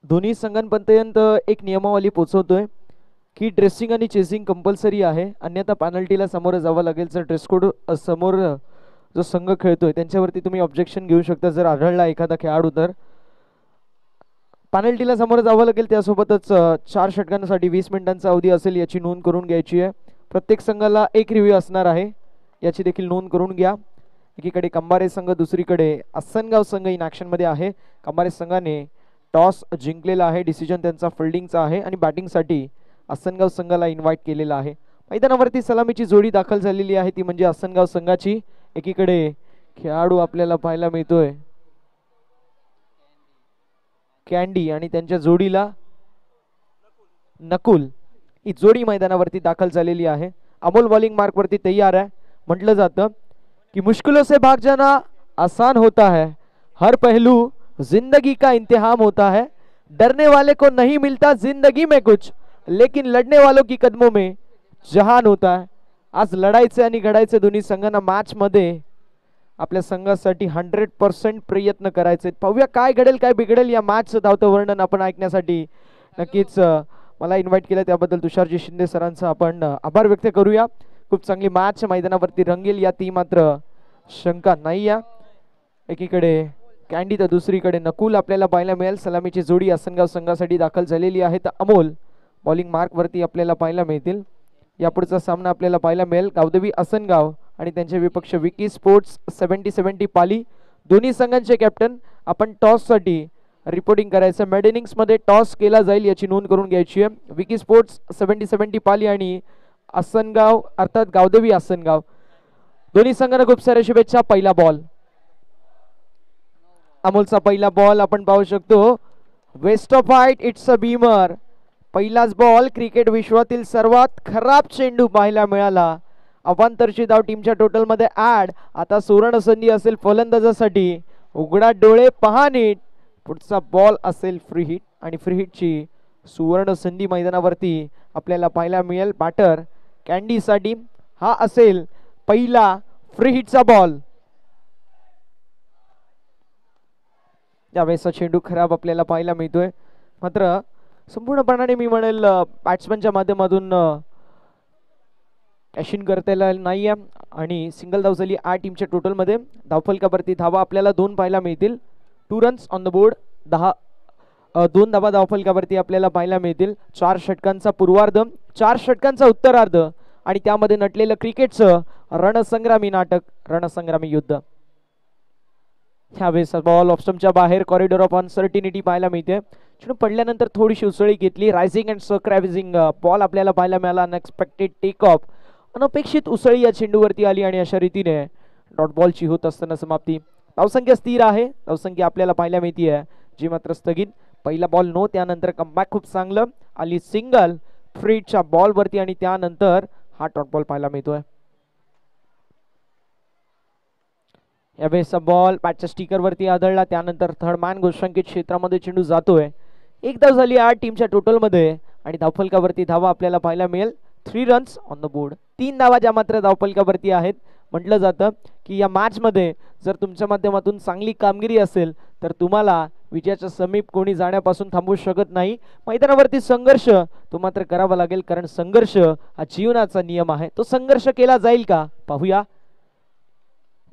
दोन्ही संघांपर्यंत एक नियमावली पोहोचवतोय की ड्रेसिंग आणि चेसिंग कंपल्सरी आहे, अन्यथा पेनल्टीला सामोरं जावं लागेल. जर ड्रेस कोड समोर जो संघ खेळतोय त्यांच्यावरती तुम्ही ऑब्जेक्शन घेऊ शकता जर आढळला एखादा खेळाडू तर. पेनल्टीला सामोरं जावं लागेल. त्यासोबतच 4 षटकांसाठी 20 मिनिटांचा अवधी असेल याची नोंद करून घ्यायची आहे. प्रत्येक संघाला एक रिव्ह्यू असणार आहे, याची देखील नोंद करून घ्या. एकीकडे कंबारे संघ, दुसरीकडे आसनगाव संघ इन ॲक्शनमध्ये आहे. कंबारे संघाने टॉस जिंकलेला आहे, डिसिजन त्यांचा फिल्डिंगचा आहे आणि बॅटिंगसाठी आसनगाव संघाला इन्व्हाइट केलेला आहे. मैदानावरती सलामीची जोडी दाखल झालेली आहे, ती म्हणजे आसनगाव संघाची. एकीकडे खेळाडू आपल्याला पाहायला मिळतोय कॅन्डी आणि त्यांच्या जोडीला नकुल, ही जोडी मैदानावरती दाखल झालेली आहे. अमोल बॉलिंग मार्क वरती तैयार आहे. म्हटलं जातं कि मुश्किलों से भाग जाना आसान होता है, हर पहलू जिंदगी का इम्तिहान होता है, डरने वाले को नहीं मिलता जिंदगी में कुछ, लेकिन लढने वालों की कदमों में जहान होता है. आज लढायचे आणि घडायचे दोन्ही संघांना मॅच मध्ये आपल्या संघासाठी 100% प्रयत्न करायचे. पाहूया काय घडेल काय बिघडेल या मॅचचं धावतं वर्णन आपण ऐकण्यासाठी नक्कीच मला इन्व्हाइट केलं त्याबद्दल तुषारजी शिंदे सरांचा आपण आभार व्यक्त करूया. खूप चांगली मॅच मैदानावरती रंगेल याती मात्र शंका नाही या. एकीकडे कॅन्डी तर दुसरीकडे नकुल आपल्याला पाहायला मिळेल. सलामीची जोडी आसनगाव संघासाठी दाखल झालेली आहे, तर अमोल बॉलिंग मार्क वरती आपल्याला पाहायला मिळतील. यापुढचा सामना आपल्याला पाहायला मिळेल गावदेवी आसनगाव आणि त्यांचे विपक्ष विकी स्पोर्ट्स 70-70 पाली. दोन्ही संघांचे कॅप्टन आपण टॉस साठी रिपोर्टिंग करायचं. मिड इनिंग्स मध्ये टॉस केला जाईल याची नोंद करून घ्यायची आहे. विकी स्पोर्ट्स 70-70 पाली आणि आसनगाव अर्थात गावदेवी आसनगाव, दोन्ही संघांना खूप साऱ्या शुभेच्छा. पहिला बॉल, अमोलचा पहिला बॉल आपण पाहू शकतो. Waist of height, it's a beamer. पहिलाच बॉल, क्रिकेट विश्वातील सर्वात खराब चेंडू पाहायला मिळाला. अवांतरची धाव टीमच्या टोटल मध्ये ऍड. आता सुवर्ण संधी असेल फलंदाजासाठी, उघडा डोळे पहा नीट. पुढचा बॉल असेल फ्री हिट आणि फ्री हिटची सुवर्ण संधी मैदानावरती आपल्याला पाहायला मिळेल. बॅटर कॅन्डी साठी हा असेल पहिला फ्री हिटचा बॉल. त्यावेळेस चेंडू खराब आपल्याला पाहायला मिळतोय, मात्र संपूर्णपणाने मी म्हणेल बॅट्समनच्या माध्यमातून कॅश इन करता येईल नाही आहे आणि सिंगल धाव झाली 8 टीमच्या टोटल मध्ये. धावफलकावरती धावा आपल्याला 2 पाहायला मिळतील. 2 रन्स ऑन द बोर्ड. 2 धावा धावफलकावरती आपल्याला पाहायला मिळतील. 4 षटकांचा पूर्वार्ध, 4 षटकांचा उत्तरार्ध आणि त्यामध्ये नटलेलं क्रिकेटचं रणसंग्रामी नाटक, रणसंग्रामी युद्ध. ह्यावेळेस बॉल ऑफस्टमच्या बाहेर, कॉरिडॉर ऑफ अनसर्टिनिटी पाहायला मिळते. चेंडू पडल्यानंतर थोडीशी उसळी घेतली. रायझिंग अँड सरक्रायझिंग बॉल आपल्याला पाहायला मिळाला. अनएक्सपेक्टेड टेक ऑफ, अनपेक्षित उसळी या चेंडूवरती आली आणि अशा रीतीने डॉट बॉलची होत असताना समाप्ती. धावसंख्या स्थिर आहे, धावसंख्या आपल्याला पाहायला मिळते आहे जी मात्र स्थगित. पहिला बॉल नो, त्यानंतर कमबॅक खूप चांगलं आली सिंगल फ्रीटच्या बॉलवरती आणि त्यानंतर हा डॉट बॉल पाहायला मिळतोय. यावेळेसचा बॉल बॅटच्या स्टिकर वरती आदळला, त्यानंतर थर्ड मॅन गोष्टांकित क्षेत्रामध्ये चेंडू जातोय. एक धाव झाली 8 टीमच्या टोटल मध्ये आणि धावफलकावरती धावा आपल्याला पाहायला मिळेल. 3 रन्स ऑन द बोर्ड. 3 धावा ज्या मात्र धावफलकावरती आहेत. म्हटलं जातं की या मॅच मध्ये जर तुमच्या माध्यमातून चांगली कामगिरी असेल तर तुम्हाला विजयाच्या समीप कोणी जाण्यापासून थांबवू शकत नाही. मैदानावरती संघर्ष तो मात्र करावा लागेल, कारण संघर्ष हा जीवनाचा नियम आहे. तो संघर्ष केला जाईल का पाहूया.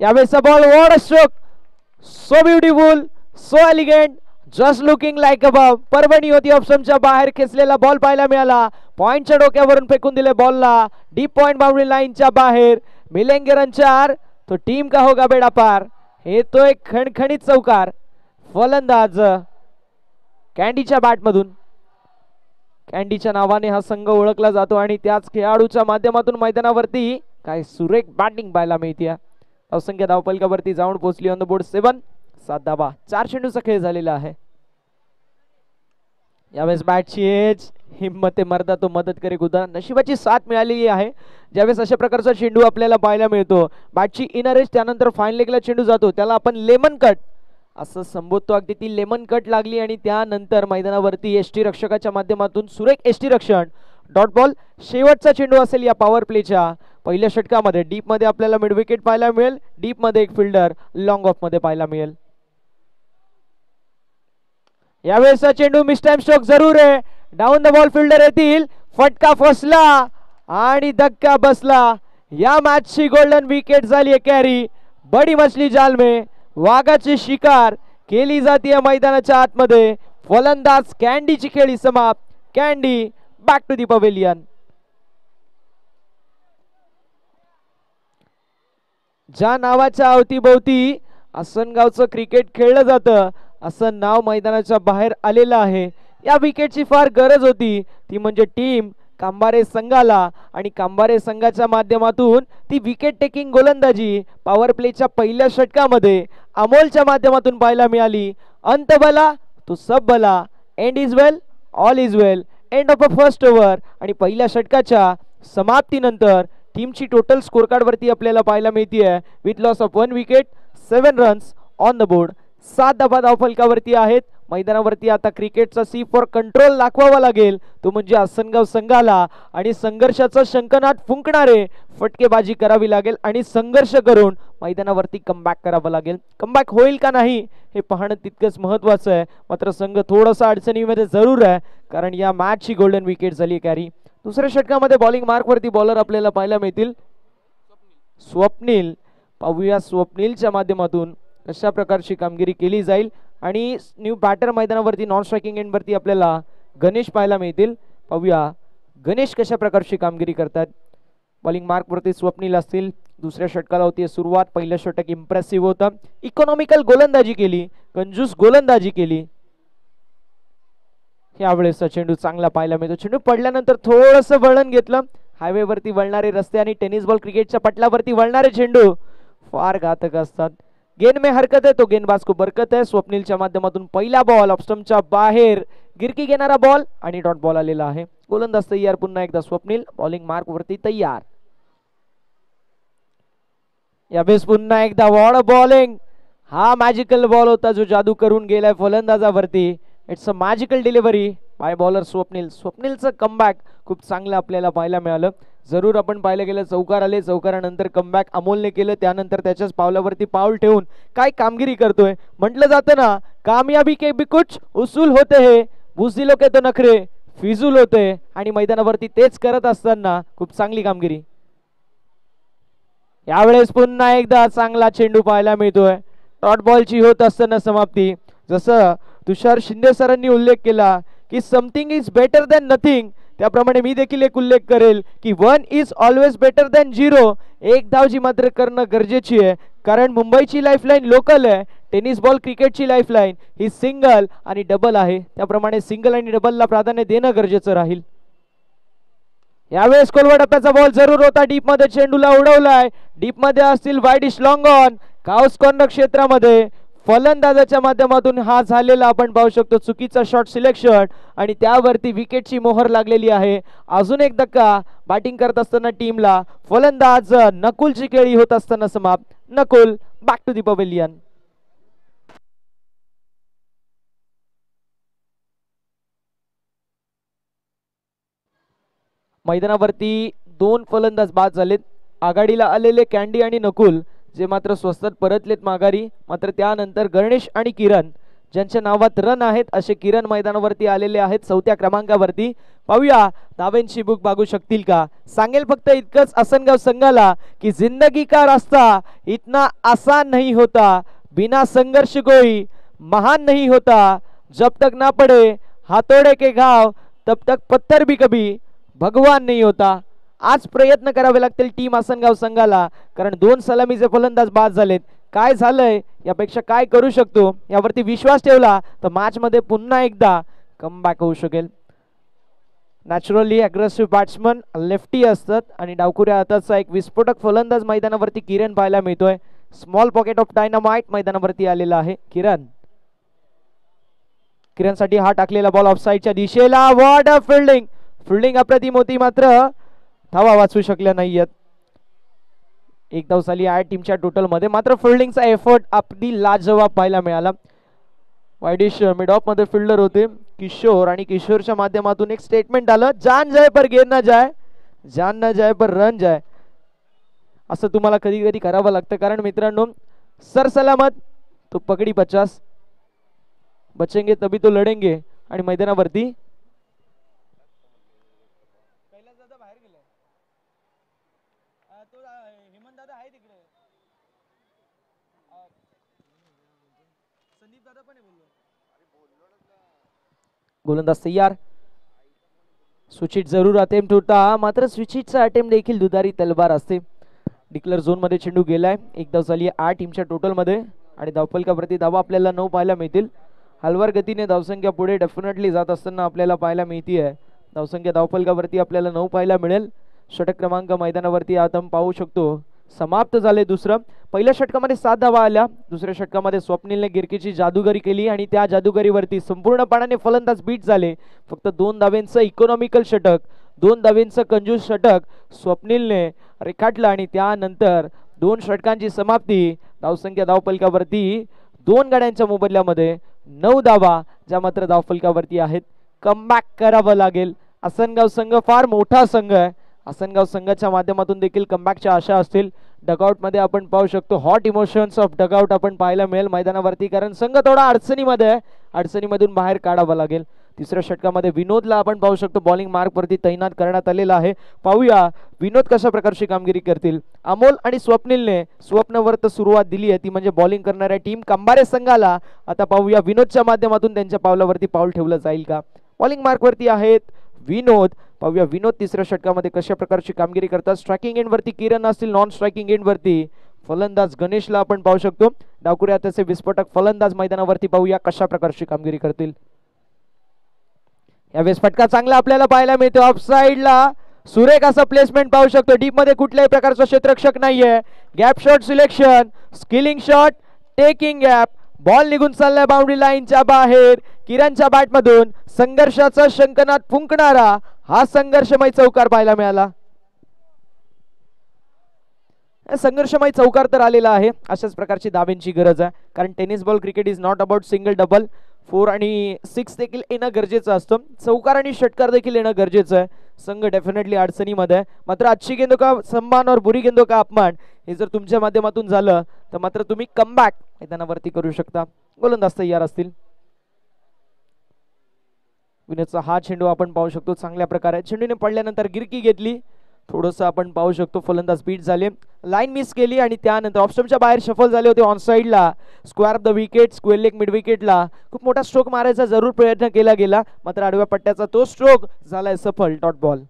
यावेळेसचा ball, what a stroke, so beautiful, so elegant, just looking like above. Parbhani होती ऑप्शनच्या बाहेर खेचलेला बॉल पाहायला मिळाला. पॉइंटच्या डोक्यावरून फेकून दिले बॉलला. डीप पॉइंट बाउंड्री लाईनच्या बाहेर. मिलेंगे रन 4, तो टीम का होगा बेडा पार. हे तो एक खणखणीत चौकार. फलंदाज कॅन्डीच्या बॅटमधून, कॅन्डीच्या नावाने हा संघ ओळखला जातो आणि त्याच खेळाडूच्या माध्यमातून मैदानावरती काय सुरेख बॅटिंग पाहायला मिळते. धावसंख्या धावफलकावरती जाऊन पोहोचली ऑन द बोर्ड 7. 7 धावा, 4 चेंडूचा खेळ झालेला आहे. यावेळेस बॅटची एज, हिम्मते मर्दा तो मदत करे खुदा. नशिबाची साथ मिळालेली आहे ज्यावेळेस अशा प्रकारचा चेंडू आपल्याला पाहायला मिळतो. बॅटची इनर एज, त्यानंतर फाईन लेगला चेंडू जातो, त्याला आपण लेमन कट असं संबोधतो. अगदी ती लेमन कट लागली आणि त्यानंतर मैदानावरती एसटी रक्षकाच्या माध्यमातून सुरेख एसटी रक्षण. Dot ball. शेवटचा चेंडू असेल या पॉवर प्लेच्या पहिल्या षटकामध्ये. डीप मध्ये आपल्याला मिड विकेट पाहायला मिळेल. डीप मध्ये एक फिल्डर, लॉंग ऑफ मध्ये पाहायला मिळेल. यावेळेस चेंडू मिस टाइम स्ट्रोक जरूर आहे. डाऊन द बॉल फिल्डर येतील. फटका फसला आणि धक्का बसला. या मॅचची गोल्डन विकेट झाली कॅरी. बडी मछली जाल में वाघाची शिकार केली जाते मैदानाच्या आतमध्ये. फलंदाज कॅन्डीची खेळी समाप्त. Candy back to the pavilion. ज्या नावाच्या अवतीभोवती आसनगावचं क्रिकेट खेळलं जातं असं नाव मैदानाच्या बाहेर आलेलं आहे. या विकेटची फार गरज होती. ती म्हणजे टीम कांबारे संघाला आणि कांबारे संघाच्या माध्यमातून ती विकेट टेकिंग गोलंदाजी पॉवर प्लेच्या पहिल्या षटकामध्ये अमोलच्या माध्यमातून पाहायला मिळाली. अंत भला तो सब भला. End is well all is well. End of a first over. आणि पहिल्या षटकाच्या समाप्तीनंतर टीमची टोटल स्कोर कार्ड वरती आपल्याला पाहायला मिळते with loss of 1 wicket 7 runs on the board. 7 धावा धावफलकावरती आहेत. मैदानावरती आता क्रिकेटचा सी फॉर कंट्रोल दाखवावा लागेल. तो म्हणजे आसनगाव संघाला आणि संघर्षाचा शंखनाद फुंकणारे फटकेबाजी करावी लागेल आणि संघर्ष करून मैदानावरती कमबॅक करावं लागेल. कमबॅक होईल का नाही हे पाहणं तितकंच महत्वाचं आहे. मात्र संघ थोडासा अडचणीमध्ये जरूर आहे कारण या मॅचची गोल्डन विकेट झाली कॅरी. दुसऱ्या षटकामध्ये बॉलिंग मार्क वरती बॉलर आपल्याला पाहायला मिळतील. स्वप्नील. पाहूया स्वप्नीलच्या माध्यमातून कशा प्रकारची कामगिरी केली जाईल. आणि न्यू बॅटर मैदानावरती नॉन स्ट्रायकिंग एंड वरती आपल्याला गणेश पाहायला मिळतील. पाहूया गणेश कशा प्रकारची कामगिरी करतात. बॉलिंग मार्क वरती स्वप्नील असतील. दुसऱ्या षटकाला होती सुरुवात. पहिलं षटक इम्प्रेसिव्ह होतं. इकॉनॉमिकल गोलंदाजी केली. कंजूस गोलंदाजी केली. यावेळेस चेंडू चांगला पाहायला मिळतो. चेंडू पडल्यानंतर थोडंसं वळण घेतलं. हायवे वरती वळणारे रस्ते आणि टेनिस बॉल क्रिकेटच्या पटलावरती वळणारे चेंडू फार घातक असतात. गेंद में हरकत है तो गेंदबाज को बरकत है. स्वप्नीलच्या माध्यमातून पहिला बॉल ऑफ स्टंपच्या बाहेर गिरकी घेणारा बॉल आणि डॉट बॉल आलेला आहे. गोलंदाज तयार. पुन्हा एकदा स्वप्नील बॉलिंग मार्क वरती तयार. यावेळेस पुन्हा एकदा वॉड बॉलिंग. हा मॅजिकल बॉल होता जो जादू करून गेलाय फलंदाजावरती. It's a magical delivery by bowler Swapnil. स्वप्नीलचं कमबॅक खूप चांगलं आपल्याला पाहायला मिळालं. जरूर आपण पाहिलं गेलं चौकार आले. चौकारानंतर कमबॅक अमोलने केलं. त्यानंतर त्याच्याच पावलावरती पाऊल ठेवून काय कामगिरी करतोय. म्हटलं जातं ना कामयाबी के भी कुछ उसूल होते हैं बुजदिलों के तो नखरे फिजूल होते. आणि मैदानावरती तेच करत असताना खूप चांगली कामगिरी. यावेळेस पुन्हा एकदा चांगला चेंडू पाहायला मिळतोय. डॉट बॉलची होत असताना समाप्ती. जसं तुषार शिंदे सरांनी उल्लेख केला की something is better than nothing त्याप्रमाणे मी देखील एक उल्लेख करेल की 1 इज ऑलवेज बेटर दॅन 0. एक धाव जी मात्र करणं गरजेची आहे कारण मुंबईची लाईफलाईन लोकल आहे. टेनिस बॉल क्रिकेटची लाईफलाईन ही सिंगल आणि डबल आहे. त्याप्रमाणे सिंगल आणि डबलला प्राधान्य देणं गरजेचं राहील. यावेळेस कोलवा टप्प्याचा बॉल जरूर होता. डीप मध्ये चेंडूला उडवलाय. डीप मध्ये असतील वाईड इश लॉंग ऑन. काउस कॉर्नर क्षेत्रामध्ये फलंदाजाच्या माध्यमातून हा झालेला आपण पाहू शकतो चुकीचा शॉट सिलेक्शन आणि त्यावरती विकेटची मोहर लागलेली आहे. अजून एक धक्का बॅटिंग करत असताना टीमला. फलंदाज नकुलची खेळी होत असताना समाप्त. Nakul back to the pavilion. मैदानावरती 2 फलंदाज बाद झालेत. आघाडीला आलेले कॅन्डी आणि नकुल जे मात्र स्वस्तात परतलेत माघारी. मात्र त्यानंतर गणेश आणि किरण ज्यांच्या नावात रन आहेत असे किरण मैदानावरती आलेले आहेत 4थ्या क्रमांकावरती. पाहूया धावेंची बुक बागू शकतील का. सांगेल फक्त इतकंच आसनगाव संघाला की जिंदगी का रास्ता इतना आसान नहीं होता. बिना संघर्ष कोई महान नहीं होता. जब तक ना पड़े हाथोड़े के घाव तब तक पत्थर भी कभी भगवान नहीं होता. आज प्रयत्न करावे लागतील टीम आसनगाव संघाला कारण 2 सलामीचे फलंदाज बाद झालेत. काय झालंय यापेक्षा काय करू शकतो यावरती विश्वास ठेवला तर मॅच मध्ये पुन्हा एकदा कमबॅक होऊ शकेल. नॅचरली अग्रेसिव्ह बॅट्समन लेफ्टी असतात आणि डावखुऱ्या हाताचा एक विस्फोटक फलंदाज मैदानावरती किरण पाहायला मिळतोय. स्मॉल पॉकेट ऑफ डायनामाइट मैदानावरती आलेला आहे किरण. किरणसाठी हा टाकलेला बॉल ऑफसाईडच्या दिशेला. What a fielding. फिल्डिंग अप्रतिम होती मात्र धावा वाचू शकल्या नाहीयेत. एक धाव झाली आहे टीमच्या टोटल मध्ये. मात्र फिल्डिंगचा एफर्ट अगदी लाजवाब पाहायला मिळाला. वाईडिश मिड ऑफ मध्ये फिल्डर होते किशोर आणि किशोरच्या माध्यमातून एक स्टेटमेंट आलं जान जाए पर गेंद न जाए जान न जाए पर रन जाए. असं तुम्हाला कधी कधी करावं लागतं कारण मित्रांनो सरसलामत तो पकडी 50. बचेंगे तभी तो लढेंगे. आणि मैदानावरती गोलंदाज तयार. स्विचिट जरूर अटेम्प्ट होता, मात्र स्विचिटचा अटेम्प्ट देखील दुधारी तलवार असते. डिक्लेअर झोन मध्ये चेंडू गेलाय. एक धाव झाली 8 टीमच्या टोटल मध्ये आणि धावफलकावरती धावा आपल्याला 9 पाहायला मिळतील. हलवार गतीने धावसंख्या पुढे डेफिनेटली जात असताना आपल्याला पाहायला मिळतीये. धावसंख्या धावफलकावरती आपल्याला 9 पाहायला मिळेल. षटक क्रमांक मैदानावरती आता आपण पाहू शकतो समाप्त झाले दुसरं. पहिल्या षटकामध्ये 7 धावा आल्या. दुसऱ्या षटकामध्ये स्वप्नीलने गिरकीची जादूगरी केली आणि त्या जादूगरीवरती संपूर्णपणाने फलंदाज बीट झाले. फक्त 2 धावेंचं इकॉनॉमिकल षटक, 2 धावेंचं कंजूस षटक स्वप्नीलने रेखाटलं आणि त्यानंतर 2 षटकांची समाप्ती. धावसंख्या धावफलकावरती 2 गाड्यांच्या मोबदल्यामध्ये 9 धावा, ज्या मात्र धावफलकावरती आहेत. कमबॅक करावं लागेल. आसनगाव संघ फार मोठा संघ आहे. आसनगाव संघाच्या माध्यमातून देखील कमबॅकच्या आशा असतील. डगआउट मध्ये आपण पाहू शकतो हॉट इमोशन्स ऑफ डगआउट आपण पाहायला मिळेल मैदानावरती, कारण संघ थोडा अडचणीमध्ये आहे. अडचणीमधून बाहेर काढावं लागेल. तिसऱ्या षटकामध्ये विनोदला आपण पाहू शकतो बॉलिंग मार्क वरती तैनात करण्यात आलेला आहे. पाहूया विनोद कशा प्रकारची कामगिरी करतील. अमोल आणि स्वप्नीलने स्वप्नवर्त सुरुवात दिली आहे, ती म्हणजे बॉलिंग करणाऱ्या टीम कंबारे संघाला. आता पाहूया विनोदच्या माध्यमातून त्यांच्या पावलावरती पाऊल ठेवलं जाईल का. बॉलिंग मार्क वरती आहेत विनोद. पाहूया विनोद तिसऱ्या षटकामध्ये कशा प्रकारची कामगिरी करतात. स्ट्रायकिंग एंड वरती किरण असतील, नॉन स्ट्रायकिंग एंड वरती फलंदाज गणेशला आपण पाहू शकतो. डावकुऱ्या त्याचे विस्फोटक फलंदाज मैदानावरती पाहूया कशा प्रकारची कामगिरी करतील. यावेळेस फटका चांगला आपल्याला पाहायला मिळतो. ऑफ साइडला सुरेख असं प्लेसमेंट पाहू शकतो. डीप मध्ये कुठल्याही प्रकारचा क्षेत्ररक्षक नाहीये. Gap shot selection, skilling shot, taking gap. Ball निघून चाललाय बाउंड्री लाईनच्या बाहेर. किरणच्या बॅट मधून संघर्षाचा शंखनाद फुंकणारा हा संघर्षमय चौकार पाहायला मिळाला. संघर्षमय चौकार तर आलेला आहे. अशाच प्रकारची धाब्यांची गरज आहे, कारण tennis ball cricket is not about single double. 4 आणि 6 देखील येणं गरजेचं असतं. चौकार आणि षटकार देखील येणं गरजेचं आहे. संघ डेफिनेटली अडचणीमध्ये आहे. मात्र अच्छी गेंदो का सम्मान और बुरी गेंदो का अपमान हे जर तुमच्या माध्यमातून झालं तर मात्र तुम्ही कमबॅक मैदानावरती करू शकता. गोलंदाज तयार असतील. विनोदचा हा चेंडू आपण पाहू शकतो चांगल्या प्रकारे चेंडूने पडल्यानंतर गिरकी घेतली. थोडंसं आपण पाहू शकतो फलंदाज बीट झाले, लाईन मिस केली आणि त्यानंतर ऑफस्टंपच्या बाहेर शफल झाले होते. ऑन साइडला square off the wicket, square leg mid विकेटला खूप मोठा स्ट्रोक मारायचा जरूर प्रयत्न केला गेला, मात्र आडव्या पट्ट्याचा तो स्ट्रोक झालाय सफल. Dot ball.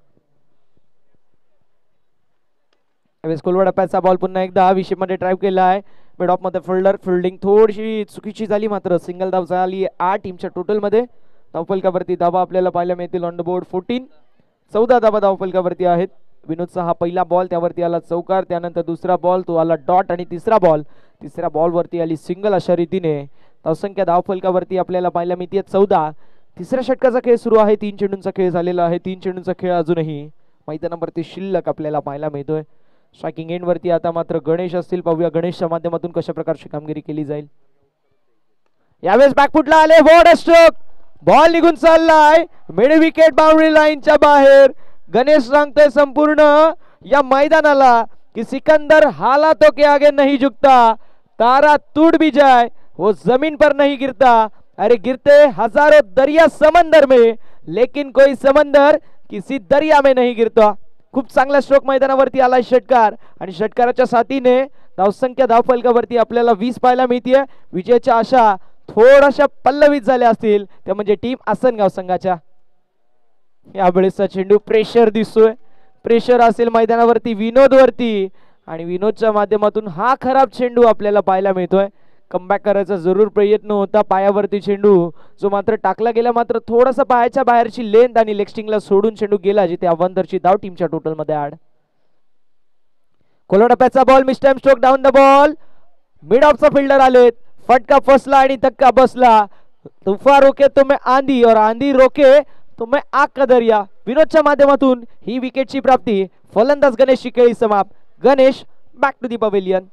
कोलवाडप्याचा बॉल पुन्हा एकदा विषय मध्ये ड्राइव्ह केला आहे. मिड ऑफ मध्ये फिल्डर फिल्डिंग थोडीशी चुकीची झाली, मात्र सिंगल धाव झाली 8 टीमच्या टोटल मध्ये. धावफलकावरती धावा आपल्याला पाहायला मिळतील ऑन द बोर्ड 14. 14 धावा धावफलकावरती आहेत. विनोदचा हा पहिला बॉल, त्यावरती आला चौकार, त्यानंतर दुसरा बॉल तो आला डॉट आणि तिसऱ्या बॉल वरती आली सिंगल. अशा रीतीने धावसंख्या धावफलकावरती आपल्याला पाहायला मिळते 14. तिसऱ्या षटकाचा खेळ सुरू आहे. 3 चेंडूंचा खेळ झालेला आहे. 3 चेंडूंचा खेळ अजूनही मैदानावरती शिल्लक आपल्याला पाहायला मिळतोय. स्ट्रायकिंग एंड वरती आता मात्र गणेश असतील. पाहूया गणेशच्या माध्यमातून कशा प्रकारची कामगिरी केली जाईल. यावेळेस बॅकफुटला आले, वॉट स्ट्रोक. बॉल निघून चाललाय मिड विकेट बाउंड्री लाईनच्या बाहेर. गणेश सांगतोय संपूर्ण या मैदानाला कि सिकंदर हालातों के आगे नहीं झुकता, तारा टूट भी जाए वो जमीन पर नहीं गिरता. अरे गिरते हजारों दरिया समंदर में, लेकिन कोई समंदर किसी दरिया में नहीं गिरता. खूप चांगला स्ट्रोक मैदानावरती आलाय षटकार आणि षटकाराच्या साथीने धावसंख्या धावफलकावरती आपल्याला 20 पाहायला मिळते. विजयाच्या आशा थोड्याशा पल्लवित झाल्या असतील, त्या म्हणजे टीम आसनगाव संघाच्या. यावेळेसचा चेंडू प्रेशर दिसतोय, प्रेशर असेल मैदानावरती विनोद वरती आणि विनोदच्या माध्यमातून हा खराब चेंडू आपल्याला पाहायला मिळतोय. कमबॅक करायचा जरूर प्रयत्न होता. पायावरती चेंडू जो मात्र टाकला गेला, मात्र थोडासा पायाच्या बाहेरची लेंथ आणि लेगस्टिंगला सोडून चेंडू गेला, जिथे अवंतरची धाव टीमच्या टोटल मध्ये ऍड. कोलवाडप्याचा ball, mistime stroke down the ball. Mid ऑफचा फिल्डर आलेत, फटका फसला आणि धक्का बसला. तुफान रोके तो मैं आंधी और आंधी रोके तो मैं आग का दरिया. विनोदच्या माध्यमातून ही विकेटची प्राप्ती. फलंदाज गणेशची खेळी समाप्त. Ganesh back to the pavilion.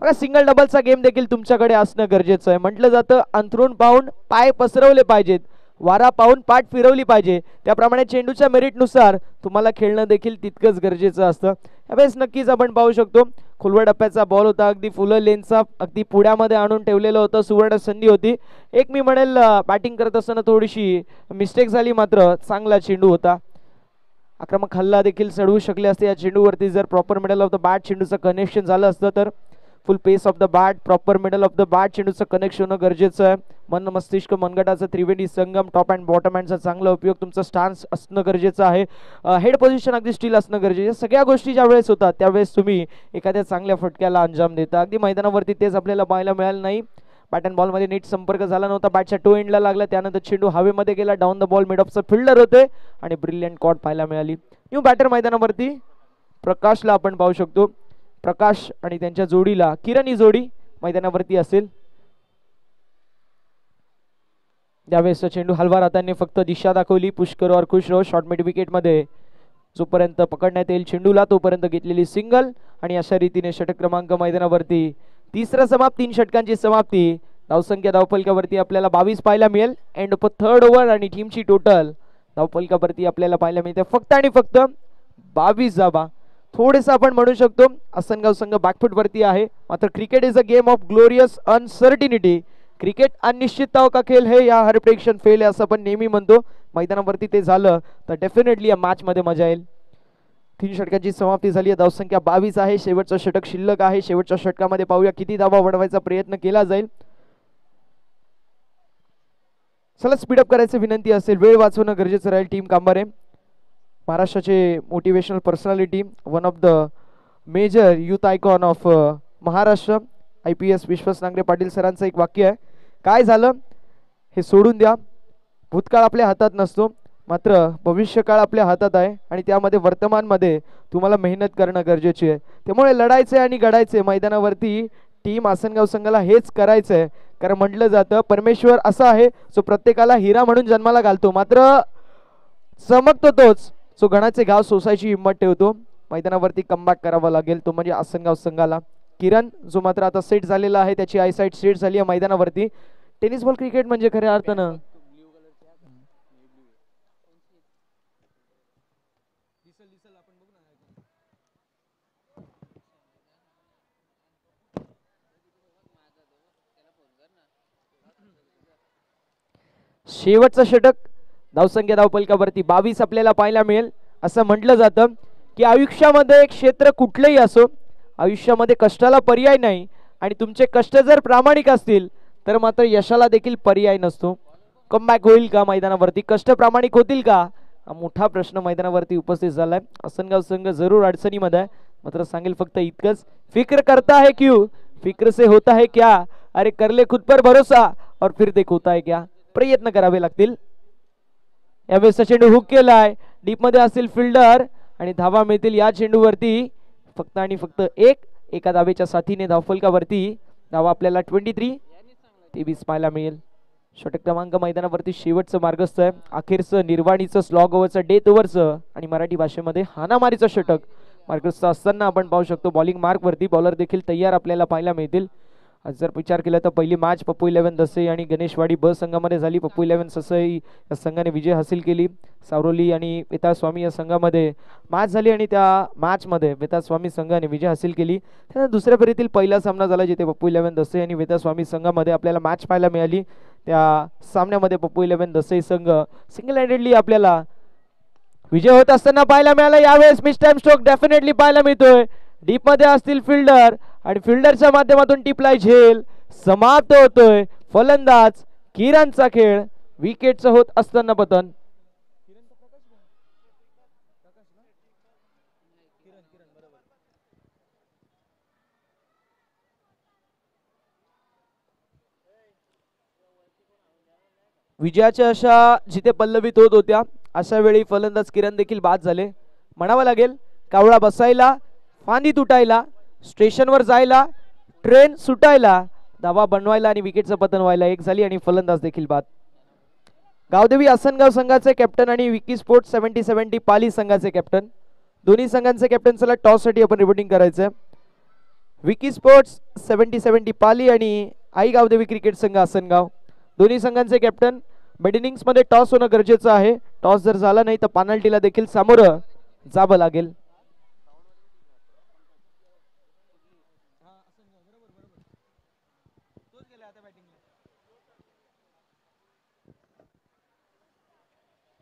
बघा सिंगल डबलचा गेम देखील तुमच्याकडे असणं गरजेचं आहे. म्हटलं जातं अंथरूण पाहून पाय पसरवले पाहिजेत. वारा पाहून पाठ फिरवली पाहिजे, त्याप्रमाणे चेंडूच्या मेरिटनुसार तुम्हाला खेळणं देखील तितकंच गरजेचं असतं. यावेळेस नक्कीच आपण पाहू शकतो खोलवर टप्प्याचा बॉल होता, अगदी फुलं लेनचा अगदी पुढ्यामध्ये आणून ठेवलेलं होतं, सुवर्ण संधी होती. एक मी म्हणेल बॅटिंग करत असताना थोडीशी मिस्टेक झाली, मात्र चांगला चेंडू होता. आक्रमक हल्ला देखील चढवू शकले असते या चेंडूवरती जर proper middle of the bat चेंडूचं कनेक्शन झालं असतं तर. Full pace of the bat, proper middle of the bat चेंडूचं कनेक्शन होणं गरजेचं आहे. मन मस्तिष्क मनगटाचा त्रिवेणी संगम, टॉप अँड बॉटम हँडचा चांगला उपयोग, तुमचं स्टान्स असणं गरजेचं आहे, हेड पोझिशन अगदी स्टील असणं गरजेचं. सगळ्या गोष्टी ज्या वेळेस होतात त्यावेळेस तुम्ही एखाद्या चांगल्या फटक्याला अंजाम देता. अगदी मैदानावरती तेच आपल्याला पाहायला मिळालं नाही. बॅट अँड बॉलमध्ये नीट संपर्क झाला नव्हता, बॅटच्या टो एंडला लागला, त्यानंतर चेंडू हवेमध्ये गेला, डाऊन द बॉल मिड ऑफचा फिल्डर होते आणि ब्रिलियंट कॉट पाहायला मिळाली. न्यू बॅटर मैदानावरती प्रकाशला आपण पाहू शकतो. प्रकाश आणि त्यांच्या जोडीला किरण ही जोडी मैदानावरती असेल. त्यावेळेस चेंडू हलवा राहताना फक्त दिशा दाखवली. पुष्कर और खुश रहो शॉर्ट मिड विकेट मध्ये जोपर्यंत पकडण्यात येईल चेंडूला तोपर्यंत घेतलेली सिंगल आणि अशा रीतीने षटक क्रमांक मैदानावरती तिसरा समाप्त, 3 षटकांची समाप्ती. धावसंख्या धावफलकावरती आपल्याला 22 पाहायला मिळेल. एंड ऑफ थर्ड ओव्हर आणि टीमची टोटल धावफलकावरती आपल्याला पाहायला मिळते फक्त आणि फक्त 22 धावा. थोडेसं आपण म्हणू शकतो आसनगाव संघ बॅकफुट वरती आहे, मात्र cricket is a game of glorious uncertainty. Cricket अनिश्चितताओं का खेळ है या हर प्रेक्षण फेल आहे असं आपण नेहमी म्हणतो. मैदानावरती ते झालं तर डेफिनेटली या मॅच मध्ये मजा येईल. 3 षटकांची समाप्ती झाली आहे, धावसंख्या 22 आहे. शेवटचं षटक शिल्लक आहे. शेवटच्या षटकामध्ये पाहूया किती धावा वाढवायचा प्रयत्न केला जाईल. चला स्पीडअप करायची विनंती असेल, वेळ वाचवणं गरजेचं राहील. टीम कांबारे महाराष्ट्राचे motivational personality, one of the major youth icon of Maharashtra, IPS Vishwas Nangare Patil सरांचं एक वाक्य आहे, काय झालं हे सोडून द्या, भूतकाळ आपल्या हातात नसतो मात्र भविष्यकाळ आपल्या हातात आहे आणि त्यामध्ये वर्तमानमध्ये तुम्हाला मेहनत करणं गरजेची आहे. त्यामुळे लढायचं आणि घडायचं मैदानावरती. टीम आसनगाव संघाला हेच करायचं आहे, कारण म्हटलं जातं परमेश्वर असा आहे जो प्रत्येकाला हिरा म्हणून जन्माला घालतो, मात्र चमकतो तोच जो घणाचे घाव सोसायची हिंमत ठेवतो. मैदानावरती कमबॅक करावा लागेल, तो म्हणजे आसनगाव संघाला. किरण जो मात्र आता सेट झालेला आहे, त्याची आयसाईट सेट झाली आहे मैदानावरती. टेनिस बॉल क्रिकेट म्हणजे खऱ्या अर्थानं शेवटचं षटक, धावसंख्या धावफलकावरती 22 आपल्याला पाहायला मिळेल. असं म्हटलं जातं की आयुष्यामध्ये एक क्षेत्र कुठलंही असो, आयुष्यामध्ये कष्टाला पर्याय नाही आणि तुमचे कष्ट जर प्रामाणिक असतील तर मात्र यशाला देखील पर्याय नसतो. कमबॅक होईल का मैदानावरती, कष्ट प्रामाणिक होतील का, हा मोठा प्रश्न मैदानावरती उपस्थित झालाय. आसनगाव संघ जरूर अडचणीमध्ये आहे, मात्र सांगेल फक्त इतकंच, फिक्र करता है क्यों, फिक्र से होता है क्या, अरे कर ले खुद पर भरोसा और फिर देख होता है क्या. प्रयत्न करावे लागतील. यावेळेस चेंडू हुक केलाय, डीप मध्ये असतील फिल्डर आणि धावा मिळतील या चेंडूवरती फक्त आणि फक्त एका धावेच्या साथीने धावफलकावरती धावा आपल्याला 23 पाहायला मिळेल. षटक क्रमांक मैदानावरती शेवटचं मार्गस्थ आहे, अखेरचं निर्वाणीचं स्लॉग ओव्हरचं डेथ ओव्हरचं आणि मराठी भाषेमध्ये हानामारीचं षटक मार्गस्थ असताना आपण पाहू शकतो. बॉलिंग मार्क वरती बॉलर देखील तयार आपल्याला पाहायला मिळतील. आज जर विचार केला तर पहिली मॅच पप्पू 11 दसई आणि गणेशवाडी ब संघामध्ये झाली. पप्पू 11 ससई या संघाने विजय हासिल केली. सावरोली आणि वेताळ स्वामी या संघामध्ये मॅच झाली आणि त्या मॅच मध्ये वेताळ स्वामी संघाने विजय हासिल केली. त्यानंतर दुसऱ्या फेरीतील पहिला सामना झाला जिथे पप्पू 11 दसई आणि वेताळ स्वामी संघामध्ये आपल्याला मॅच पाहायला मिळाली. त्या सामन्यामध्ये पप्पू 11 दसई संघ सिंगल हँडेडली आपल्याला विजय होत असताना पाहायला मिळाला. यावेळेस मिस टाइम स्ट्रोक डेफिनेटली पाहायला मिळतोय. डीप मध्ये असतील फिल्डर आणि फिल्डरच्या माध्यमातून टिपलाय झेल, समाप्त होतोय फलंदाज किरणचा खेळ. विकेटचं होत असताना पतन. विजयाच्या अशा जिथे पल्लवित होत होत्या अशा वेळी फलंदाज किरण देखील बाद झाले. म्हणावं लागेल कावळा बसायला, फांदी तुटायला, स्टेशनवर जायला, ट्रेन सुटायला, धावा बनवायला आणि विकेटचं पतन व्हायला एक झाली आणि फलंदाज देखील बाद. गावदेवी आसनगाव संघाचे कॅप्टन आणि विकी स्पोर्ट्स 70-70 पाली संघाचे कॅप्टन, दोन्ही संघांचे कॅप्टन. चला टॉस साठी आपण रिपोर्टिंग करायचं. विकी स्पोर्ट्स 70-70 पाली आणि आई गावदेवी क्रिकेट संघ आसनगाव, दोन्ही संघांचे कॅप्टन मिड इनिंग्स मध्ये टॉस होणं गरजेचं आहे. टॉस जर झाला नाही तर पेनल्टीला देखील सामोरं जावं लागेल.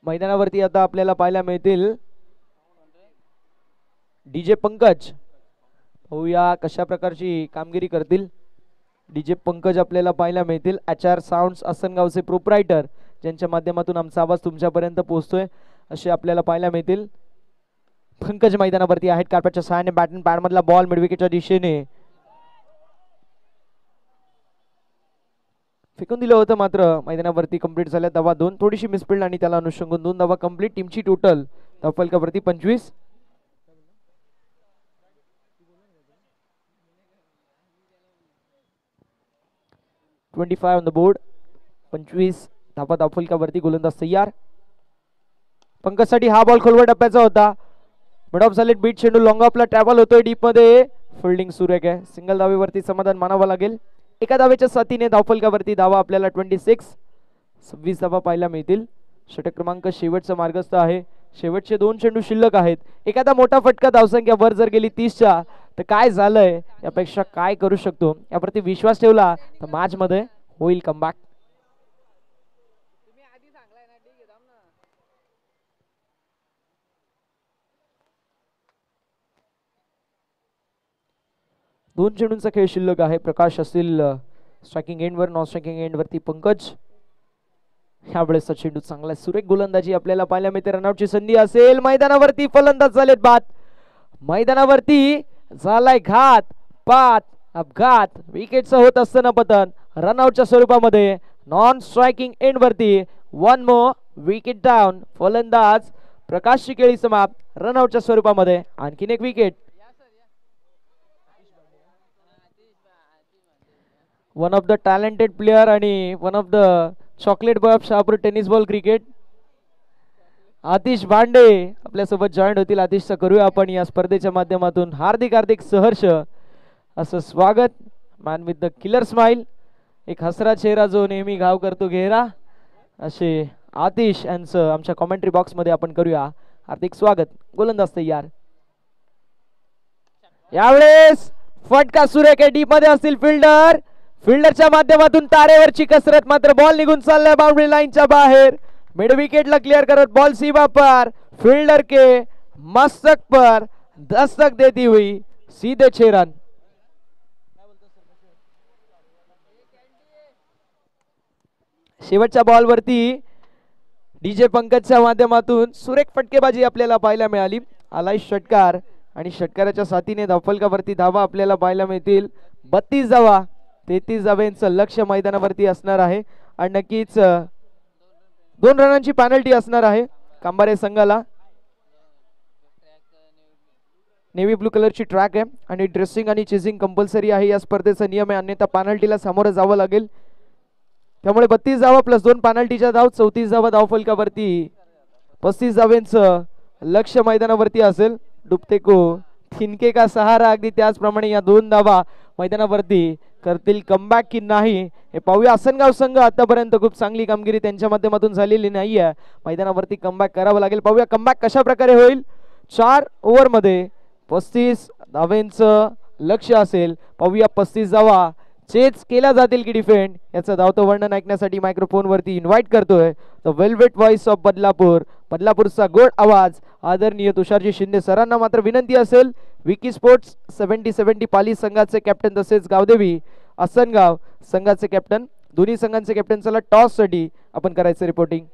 मैदानावरती आता आपल्याला पाहायला मिळतील डीजे पंकज. पाहूया कशा प्रकारची कामगिरी करतील डीजे पंकज. आपल्याला पाहायला मिळतील HR साऊंड्स आसनगावचे प्रोप्रायटर, ज्यांच्या माध्यमातून आमचा आवाज तुमच्यापर्यंत पोहोचतोय, असे आपल्याला पाहायला मिळतील. पंकज मैदानावरती आहेत. कार्पेटच्या सहाय्याने बॅटन पॅड मधला बॉल मिडविकेटच्या दिशेने फेकून दिलं होतं, मात्र मैदानावरती कंप्लीट झाल्या धावा 2. थोडीशी मिसफिल्ड आणि त्याला अनुषंगून 2 धावा कंप्लीट. टीमची टोटल धावफलकावरती 25. 25 on the board. 25 धावा धावफलकावरती. गोलंदाज तयार. पंकजसाठी हा बॉल खोलवर टप्प्याचा होता. मिड ऑफ झालेत बीट चेंडू लॉंग ऑफला ट्रॅव्हल होतोय डीप मध्ये. फिल्डिंग सुरेख आहे. सिंगल धावेवरती समाधान मानावं लागेल. एका धावेच्या साथीने धावफलकावरती धावा आपल्याला 26. 26 धावा पाहायला मिळतील. षटक क्रमांक शेवटचा मार्गस्थ आहे. शेवटचे 2 चेंडू शिल्लक आहेत. एखादा मोठा फटका धावसंख्या वर जर गेली 30च्या तर काय झालंय यापेक्षा काय करू शकतो यावरती विश्वास ठेवला तर मॅच मध्ये होईल कमबॅक. दोन चेंडूंचा खेळ शिल्लक आहे. प्रकाश असतील स्ट्रायकिंग एंडवर, नॉन स्ट्रायकिंग एंडवरती पंकज. ह्यावेळेसचा चेंडू चांगला सुरेख गोलंदाजी आपल्याला पाहायला मिळते. रनआउटची संधी असेल. मैदानावरती फलंदाज झालेत बाद. मैदानावरती झालाय घात पात अपघात. विकेटचं होत असताना पतन रनआउटच्या स्वरूपामध्ये. नॉन स्ट्रायकिंग एंडवरती 1 मोर विकेट डाऊन. फलंदाज प्रकाशची खेळी समाप्त रनआउटच्या स्वरूपामध्ये. आणखीन एक wicket. One of the talented player आणि one of the chocolate boy of Shahapur tennis ball cricket Atish Bhande आपल्यासोबत जॉईन होतील. आतिशचा करूया आपण या स्पर्धेच्या माध्यमातून हार्दिक हार्दिक सहर्ष असं स्वागत. Man with the killer smile, एक हसरा चेहरा जो नेहमी घाव करतो घेरा, असे आतिश यांचं आमच्या कॉमेंट्री बॉक्स मध्ये आपण करूया हार्दिक स्वागत. गोलंदाज तयार. यावेळेस फटका सुरेख आहे. डीप मध्ये असतील फिल्डर. फिल्डरच्या माध्यमातून तारेवरची कसरत, मात्र बॉल निघून चाललाय बाउंड्री लाईनच्या बाहेर. मिड विकेटला क्लियर करत बॉल सीमा पर. फील्डर के मस्तक पर दस्तक देती हुई सीधे 6 रन. शेवटच्या बॉलवरती डीजे पंकजच्या माध्यमातून सुरेख फटकेबाजी आपल्याला पाहायला मिळाली. आलाय षटकार आणि षटकाराच्या साथीने धावफलकावरती धावा आपल्याला पाहायला मिळतील 32 धावा. 33 धावांचं लक्ष मैदानावरती असणार आहे आणि नक्कीच 2 रनांची पेनल्टी असणार आहे कांबारे संघाला. नेव्ही ब्लू कलरची ट्रॅक आहे आणि ड्रेसिंग आणि चेसिंग कंपल्सरी आहे. या स्पर्धेचा नियम आहे, अन्यथा पेनल्टीला सामोरं जावं लागेल. त्यामुळे 32 धावा प्लस 2 पेनल्टीच्या धाव 34 धावा धावफलकावरती. 35 धावांचं लक्ष मैदानावरती असेल. डुबते को थिनके का सहारा, अगदी त्याचप्रमाणे या 2 धावा मैदानावरती करतील कमबॅक की नाही हे पाहूया. आसनगाव संघ आतापर्यंत खूप चांगली कामगिरी त्यांच्या माध्यमातून झालेली नाहीये. मैदानावरती कमबॅक करावं लागेल. पाहूया कमबॅक कशा प्रकारे होईल. 4 ओव्हर मध्ये 35 धावांचं लक्ष असेल. पाहूया 35 धावा चेज केल्या जातील की डिफेंड, याचं धावतं वर्णन ऐकण्यासाठी मायक्रोफोन वरती इन्व्हाइट करतोय the velvet voice of Badlapur. बदलापूरचा गोड आवाज आदरणीय तुषारजी शिंदे सरांना मात्र विनंती असेल. विकी स्पोर्ट्स 70-70 पाली संघाचे कॅप्टन तसेच गावदेवी आसनगाव संघाचे कॅप्टन, दोन्ही संघांचे कॅप्टन चला टॉस साठी आपण करायचं रिपोर्टिंग.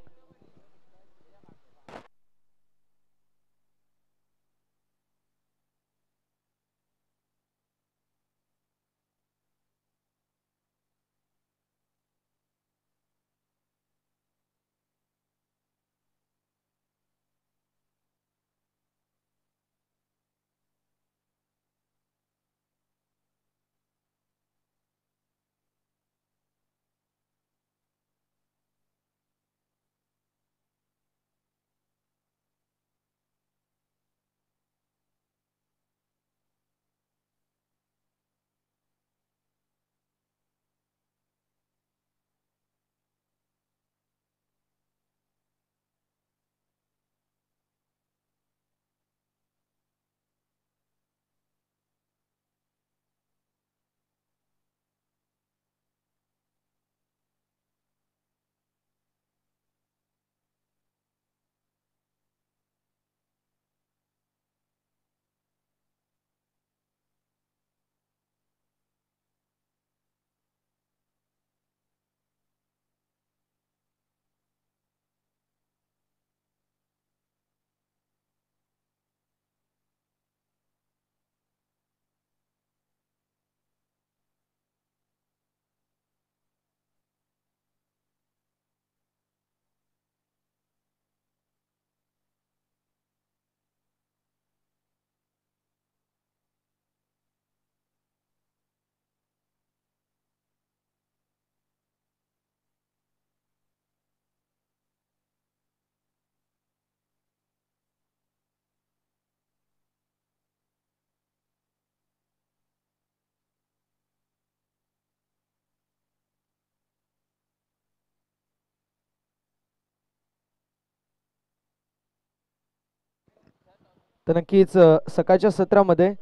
तर नक्कीच सकाळच्या सत्रामध्ये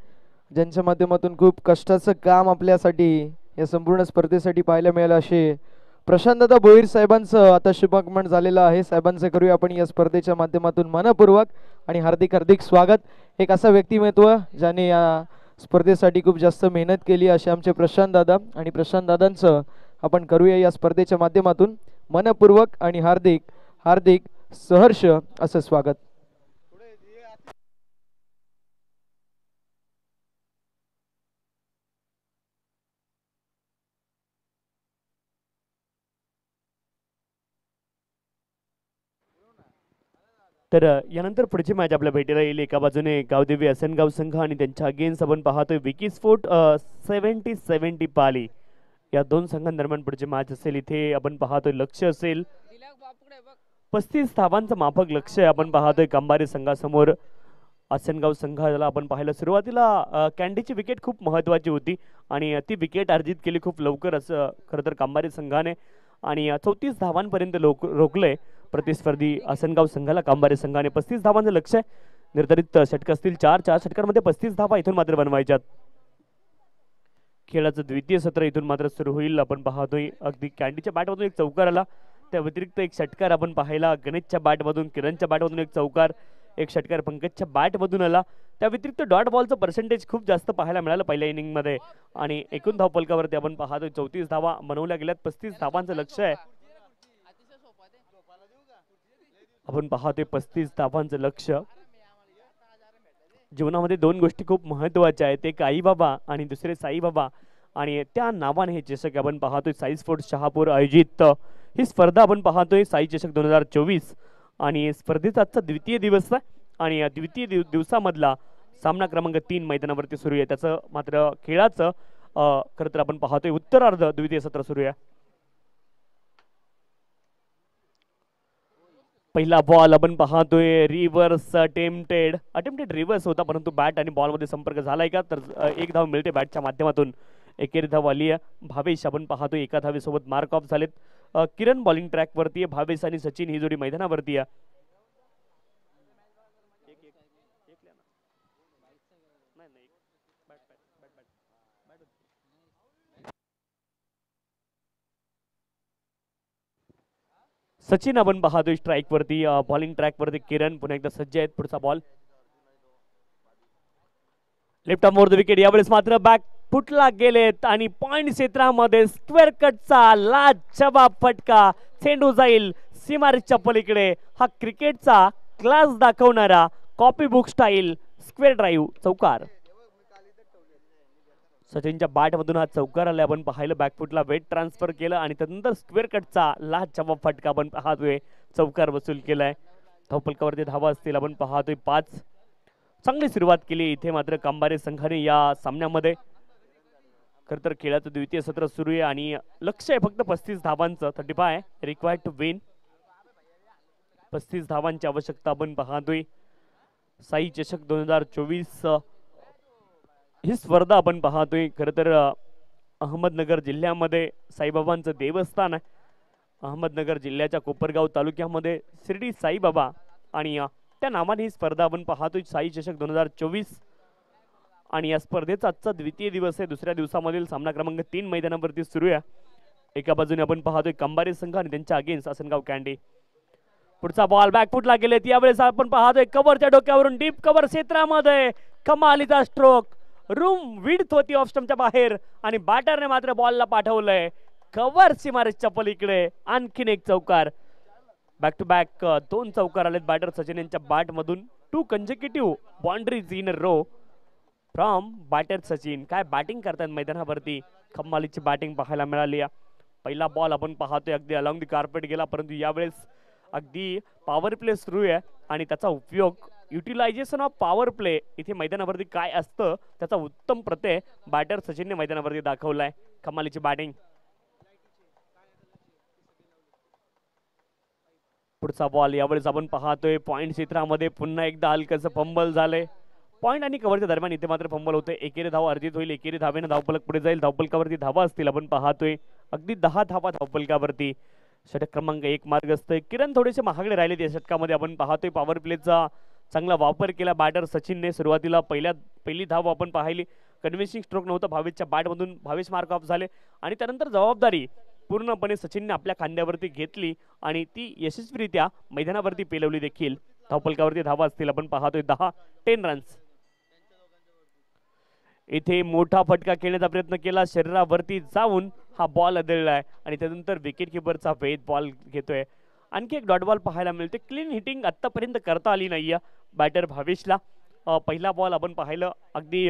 ज्यांच्या माध्यमातून खूप कष्टाचं काम आपल्यासाठी या संपूर्ण स्पर्धेसाठी पाहायला मिळालं असे प्रशांतदा भोईर साहेबांचं आता शुभागमन झालेलं आहे. साहेबांचं करूया आपण या स्पर्धेच्या माध्यमातून मनपूर्वक आणि हार्दिक हार्दिक स्वागत. एक असं व्यक्तिमत्व ज्याने या स्पर्धेसाठी खूप जास्त मेहनत केली असे आमचे प्रशांत दादा, आणि प्रशांत दादांचं आपण करूया या स्पर्धेच्या माध्यमातून मनपूर्वक आणि हार्दिक हार्दिक सहर्ष असं स्वागत. तर यानंतर पुढची मॅच आपल्या भेटीला येईल. एका बाजूने गावदेवी असनगाव संघ आणि त्यांच्या अगेन्स्ट आपण पाहतोय विकी स्फोट 70-70 पाली. या दोन संघांदरम्यान पुढची मॅच असेल. इथे आपण पाहतोय लक्ष असेल 35 धावांचं माफक लक्ष आहे. आपण पाहतोय कंबारी संघासमोर. आसनगाव संघाला आपण पाहिलं सुरुवातीला कॅन्डीची विकेट खूप महत्त्वाची होती आणि ती विकेट अर्जित केली खूप लवकर असं खरं तर कंबारी संघाने, आणि 34 धावांपर्यंत रोखले प्रतिस्पर्धी आसनगाव संघाला. कंबारी संघाने 35 धावांचं लक्ष आहे. निर्धारित षटक असतील 4 षटकांमध्ये 35 धावा इथून मात्र बनवायच्यात. खेळाचं द्वितीय सत्र इथून मात्र सुरू होईल. आपण पाहतोय अगदी कॅन्डीच्या बॅटमधून एक चौकार आला, त्या व्यतिरिक्त एक षटकार आपण पाहिला गणेशच्या बॅटमधून, किरणच्या बॅटमधून एक चौकार, एक षटकार पंकजच्या बॅटमधून आला. त्या व्यतिरिक्त डॉट बॉलचं पर्सेंटेज खूप जास्त पाहायला मिळालं पहिल्या इनिंगमध्ये, आणि एकूण धावफलकावरती आपण पाहतोय 34 धावा बनवल्या गेल्यात. 35 धावांचं लक्ष आहे. आपण पाहतोय 35 धावांचं लक्ष. जीवनामध्ये दोन गोष्टी खूप महत्त्वाच्या आहेत, एक आई बाबा आणि दुसरे साई बाबा, आणि त्या नावाने हे चषक आपण पाहतोय साई स्पोर्ट्स शहापूर आयोजित ही स्पर्धा आपण पाहतोय साई चषक 2024, आणि स्पर्धेचा आजचा द्वितीय दिवस आहे. आणि द्वितीय दिवसामधला सामना क्रमांक 3 मैदानावरती सुरू आहे. त्याचं मात्र खेळाचं खरं तर आपण पाहतोय उत्तरार्ध द्वितीय सत्र सुरू आहे. पहिला बॉल आपण पाहतोय रिव्हर्स अटेम्प्टेड रिव्हर्स होता, परंतु बॅट आणि बॉल मध्ये संपर्क झालाय का, तर एक धाव मिळते बॅटच्या माध्यमातून. एकेरी धाव आली आहे. भावेश आपण पाहतोय एका धावेसोबत मार्क ऑफ झालेत. किरण बॉलिंग ट्रॅक वरती आहे, भावेश आणि सचिन ही जोडी मैदानावरती आहे. सचिन आपण पाहतोय स्ट्राइक वरती, बॉलिंग ट्रॅक वरती किरण पुन्हा एकदा सज्ज आहेत. पुढचा ball left of more the wicket. यावेळेस मात्र बॅक फुटला गेलेत आणि पॉइंट क्षेत्रामध्ये स्क्वेअर कटचा लाजवाब फटका. चेंडू जाईल सीमारेषच्या पलीकडे. हा क्रिकेटचा क्लास दाखवणारा copy book style square drive चौकार. सचिनच्या बॅटमधून हा चौकार आला. आपण पाहिलं बॅकफुटला वेट ट्रान्सफर केलं आणि त्यानंतर स्क्वेअर कटचा लाजवाब फटका आपण पाहतोय चौकार वसूल केलाय. धावफलकावरती धावा असतील आपण पाहतोय 5. चांगली सुरुवात केली इथे मात्र कंबारे संघाने या सामन्यामध्ये. खरं तर खेळाचं द्वितीय सत्र सुरू आहे आणि लक्ष आहे फक्त 35 धावांचं. 35 रिक्वायर्ड टू विन. 35 धावांची आवश्यकता आपण पाहतोय. साई चषक 2024 ही स्पर्धा आपण पाहतोय. खरं तर अहमदनगर जिल्ह्यामध्ये साईबाबांचं देवस्थान आहे. अहमदनगर जिल्ह्याच्या कोपरगाव तालुक्यामध्ये शिर्डी साईबाबा, आणि त्या नावाने ही स्पर्धा आपण पाहतोय साई चषक 2024. आणि या स्पर्धेचा आजचा द्वितीय दिवस आहे. दुसऱ्या दिवसामधील सामना क्रमांक 3 मैदानावरती सुरू आहे. एका बाजूने आपण पाहतोय कंबारे संघ आणि त्यांच्या अगेन्स्ट आसनगाव कॅन्डी. पुढचा बॉल बॅकफुटला गेलेत. यावेळेस आपण पाहतोय कव्हरच्या डोक्यावरून डीप कव्हर क्षेत्रामध्ये कमालीचा स्ट्रोक. रूम विड्थ होती ऑफ स्टंपच्या बाहेर आणि बॅटरने मात्र बॉलला पाठवलंय कव्हर सीमारेषच्या पलीकडे. आणखीन एक चौकार. बॅक टू बॅक 2 चौकार आलेत बॅटर सचिन यांच्या बॅट मधून. 2 consecutive boundaries in a row from batter Sachin. काय बॅटिंग करतात मैदानावरती. कमालीची बॅटिंग पाहायला मिळाली. पहिला बॉल आपण पाहतोय अगदी अलॉंग द कार्पेट गेला, परंतु यावेळेस अगदी पॉवर प्ले सुरू आहे आणि त्याचा उपयोग युटिलायझेशन ऑफ पॉवर प्ले इथे मैदानावरती काय असतं त्याचा उत्तम प्रत्यय बॅटर सचिनने मैदानावरती दाखवलाय. कमालीची बॅटिंग. पुढचा बॉल यावेळेस आपण पाहतोय पॉइंट क्षेत्रामध्ये पुन्हा एकदा हलकंसं फंबल झालंय. पॉइंट आणि कव्हरच्या दरम्यान इथे मात्र फंबल होते. एकेरी धाव अर्जित होईल. एकेरी धावेने धावफलक पुढे जाईल. धावफलकावरती धावा असतील आपण पाहतोय अगदी 10 धावा धावफलकावरती. षटक क्रमांक 1 मार्ग असतोय. किरण थोडेसे महागडे राहिले या षटकामध्ये आपण पाहतोय. पॉवर प्लेचा चांगला वापर केला बॅटर सचिनने. सुरुवातीला पहिली धाव आपण पाहिली, कन्व्हिन्सिंग स्ट्रोक नव्हता भावेशच्या बॅटमधून, भावेश मार्क ऑफ झाले आणि त्यानंतर जबाबदारी पूर्णपणे सचिनने आपल्या खांद्यावरती घेतली आणि ती यशस्वीरित्या मैदानावरती पेलवली देखील. धावफलकावरती धावा असतील आपण पाहतोय 10 रन्स. इथे मोठा फटका खेळण्याचा प्रयत्न केला, शरीरावरती जाऊन हा बॉल आदळलाय आणि त्यानंतर विकेट किपरचा वेध बॉल घेतोय. आणखी एक डॉट बॉल पाहायला मिळते. क्लीन हिटिंग आतापर्यंत करता आली नाहीये बॅटर भावेशला. पहिला बॉल आपण पाहिलं अगदी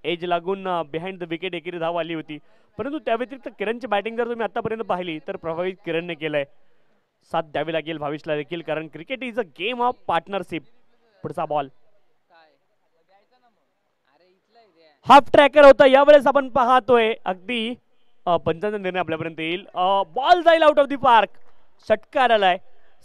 एज लागून बिहाइंड द विकेट एकेरी धाव आली होती, परंतु त्या व्यतिरिक्त किरणची बॅटिंग जर तुम्ही आतापर्यंत पाहिली तर प्रभावित किरणने केलंय. साथ द्यावी लागेल भावेशला देखील, कारण cricket is a game of partnership. पुढचा बॉल हाफ ट्रॅकर होता, यावेळेस आपण पाहतोय अगदी पंचांचा निर्णय आपल्यापर्यंत येईल. बॉल जाईल आउट ऑफ द पार्क, षटकार आलाय.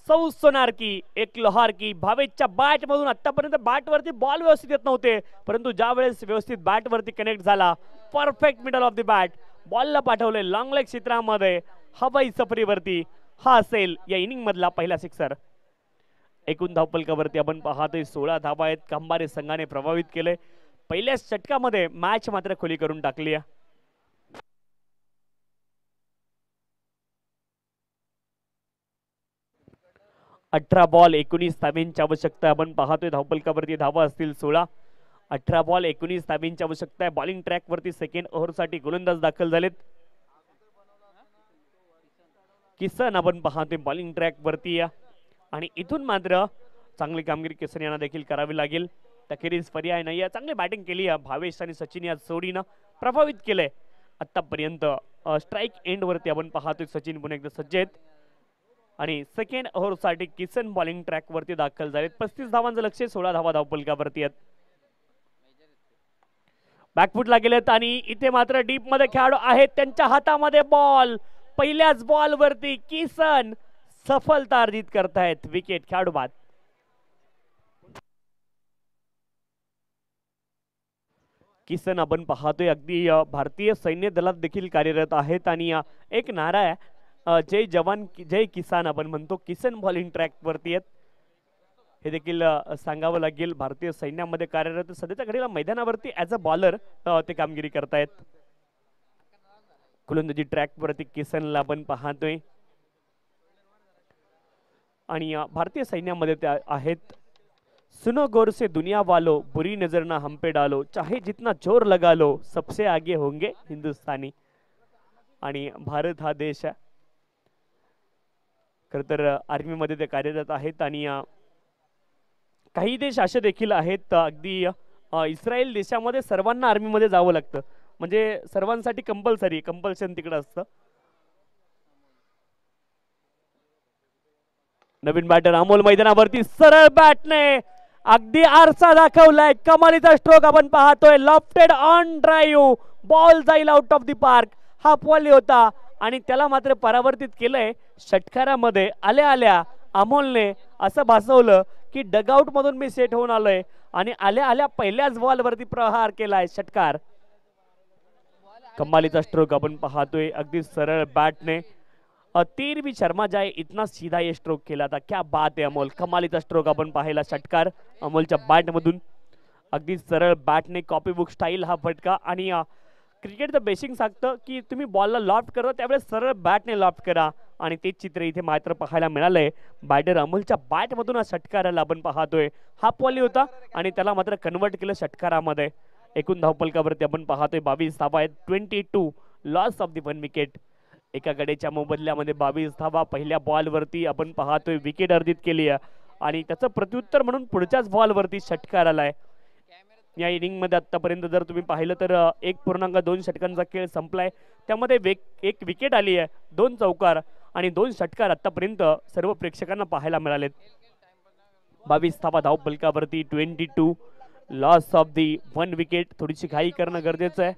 सौ सोनार की एक लोहार की. भावेशच्या बॅट मधून आतापर्यंत बॅट वरती बॉल व्यवस्थित येत नव्हते, परंतु ज्या वेळेस व्यवस्थित बॅट वरती कनेक्ट झाला, perfect middle of the bat, बॉलला पाठवले लॉंग लेग क्षेत्रामध्ये हवाई सफरीवरती. हा असेल या इनिंग मधला पहिला सिक्सर. एकूण धावफलकावरती आपण पाहतोय 16 धावा आहेत. खंबारे संघाने प्रभावित केले. पहिल्या षटकामध्ये मॅच मात्र खुली करून टाकली आहे. अठरा बॉल 19 धावांची आवश्यकता आपण पाहतोय. धावफलकावरती धावा असतील 16. 18 बॉल 19 धावांची आवश्यकता आहे. बॉलिंग ट्रॅक वरती सेकंड ओव्हर साठी गोलंदाज दाखल झालेत. किसन आपण पाहतोय बॉलिंग ट्रॅक वरती आणि इथून मात्र चांगली कामगिरी किसन यांना देखील करावी लागेल. अखेरीस पर्याय नाही. चांगली बॅटिंग केली आहे भावेश आणि सचिन या जोडीनं प्रभावित केलंय आतापर्यंत. स्ट्राईक एंड वरती आपण पाहतोय सचिन पुन्हा एकदा सज्ज आहेत आणि सेकंड ओव्हर साठी किसन बॉलिंग ट्रॅक वरती दाखल झालेत. 35 धावांचं लक्ष, 16 धावा धावफलकावरती आहेत. बॅकफुटला गेलेत आणि इथे मात्र डीप मध्ये खेळाडू आहेत, त्यांच्या हातामध्ये बॉल. पहिल्याच बॉल वरती किसन सफलता अर्जित करतायत. विकेट खेळाडू बाद. किसन आपण पाहतोय अगदी भारतीय सैन्य दलात देखील कार्यरत आहेत आणि एक नारा आहे, जय जवान जय किसान आपण म्हणतो. किसन बॉलिंग ट्रॅक वरती आहेत हे देखील सांगावं लागेल. भारतीय सैन्यामध्ये कार्यरत सध्याच्या घडीला मैदानावरती ऍज अ बॉलर ते कामगिरी करतायत. गोलंदाजी ट्रॅक वरती किसनला आपण पाहतोय आणि भारतीय सैन्यामध्ये ते आहेत. सुनो गौर से दुनिया वालो, बुरी नजर ना हम पे डालो, चाहे जितना जोर लगा लो, सबसे आगे होंगे हिंदुस्तानी. आणि भारत हा देश आहे, खर तर आर्मी मध्ये ते कार्यरत आहेत आणि काही देश असे देखील आहेत, अगदी इस्रायल देशामध्ये सर्वांना आर्मी मध्ये जावं लागतं, म्हणजे सर्वांसाठी कंपल्शन तिकडे असतं. नवीन बॅटर अमोल मैदानावरती सरळ बॅटने अगदी आरसा दाखवलाय. कमालीचा स्ट्रोक आपण पाहतोय. लॉफ्टेड ऑन ड्राईव्ह, बॉल जाईल आउट ऑफ द पार्क. हा पॉली होता आणि त्याला मात्र परावर्तित केलंय. षटकारामध्ये आल्या अमोलने असं भासवलं की डगआउट मधून मी सेट होऊन आलोय आणि आल्या पहिल्याच बॉल वरती प्रहार केलाय. षटकार. कमालीचा स्ट्रोक आपण पाहतोय अगदी सरळ बॅटने. 13 शर्मा जाए इतना सीधा ये स्ट्रोक खेला था, क्या बात है अमोल. कमालीचा स्ट्रोक आपण पाहिला. षटकार अमोलच्या बॅट मधून अगदी सरळ बॅटने कॉपी बुक स्टाईल हा फटका. आणि क्रिकेटचं बेसिक सांगतं की तुम्ही बॉलला लॉफ्ट करा त्यावेळेस सरळ बॅटने लॉफ्ट करा आणि तेच चित्र इथे मात्र पाहायला मिळालंय. बॅटर अमोलच्या बॅट मधून हा षटकाराला आपण पाहतोय. हा पॉली होता आणि त्याला मात्र कन्वर्ट केलं षटकारामध्ये. एकूण धावफलकावरती आपण पाहतोय 22 धावा आहेत. 22 लॉस ऑफ द 1 विकेट. एका गडेच्या मोबदल्यामध्ये 22 धावा पहिल्या बॉल वरती आपण पाहतोय विकेट अर्जित केली आहे आणि त्याचं प्रत्युत्तर म्हणून पुढच्याच बॉल वरती षटकार आलाय. या इनिंग मध्ये आतापर्यंत जर तुम्ही पाहिलं तर 1.2 षटकांचा खेळ संपलाय. त्यामध्ये एक विकेट आली आहे, 2 चौकार आणि 2 षटकार आतापर्यंत सर्व प्रेक्षकांना पाहायला मिळालेत. 22 धावा धावफलकावरती. 22 लॉस ऑफ दी 1 विकेट. थोडीशी घाई करणं गरजेचं आहे.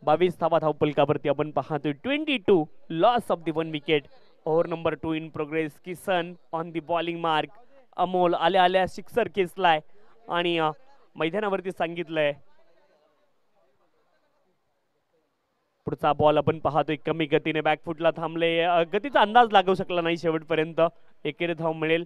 22 धावा धावफलकावरती आपण पाहतोय. 22 loss of the 1 wicket. Over number 2 in progress. Kisan on the bowling mark. Amol आल्या सिक्सर खेचलाय आणि मैदानावरती सांगितलंय. पुढचा बॉल आपण पाहतोय कमी गतीने बॅकफुटला थांबले. गतीचा अंदाज लागू शकला नाही शेवटपर्यंत. एकेरी धाव मिळेल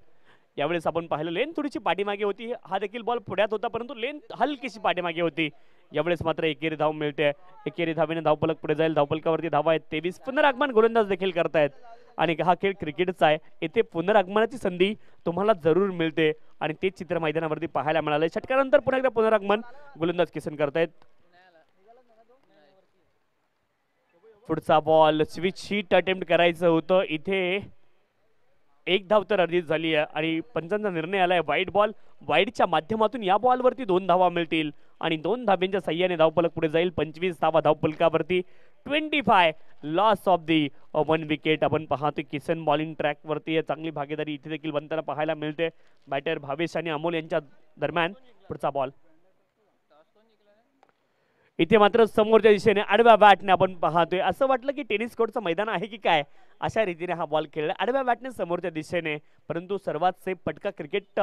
यावेळेस आपण पाहिलं लेन थोडीशी पाठीमागे होती, हा देखील बॉल पुढ्यात होता परंतु लेन हलकीशी पाठीमागे होती. यावेळेस मात्र एकेरी धाव मिळते, एकेरी धावेने धावफलक पुढे जाईल. धावफलकावरती धावा आहेत 23. पुनरागमन गोलंदाज देखील करतायत आणि हा खेळ क्रिकेटचा आहे, येथे पुनरागमनाची संधी तुम्हाला जरूर मिळते आणि तेच चित्र मैदानावरती पाहायला मिळालंय. षटकानंतर पुन्हा एकदा पुनरागमन गोलंदाज किसन करतायत. पुढचा बॉल स्विच शीट अटेम्प्ट करायचं होतं, इथे एक धाव तर अर्जित झाली आहे आणि पंचांचा निर्णय आलाय वाईट बॉल. वाईडच्या माध्यमातून या बॉलवरती 2 धावा मिळतील आणि 2 धाब्यांच्या सहाय्याने धावफलक पुढे जाईल. 25 धावा धावफलकावरती. 25 लॉस ऑफ दी 1 विकेट. आपण पाहतोय किसन बॉलिंग ट्रॅक वरती चांगली भागीदारी इथे देखील बनताना पाहायला मिळते. बॅटर भावेश आणि अमोल यांच्या दरम्यान पुढचा बॉल. इथे मात्र समोरच्या दिशेने आडव्या बॅटने आपण पाहतोय, असं वाटलं की टेनिस कोर्टचं मैदान आहे की काय, अशा रीतीने हा बॉल खेळला आडव्या बॅटने समोरच्या दिशेने. परंतु सर्वात सेफ फटका क्रिकेट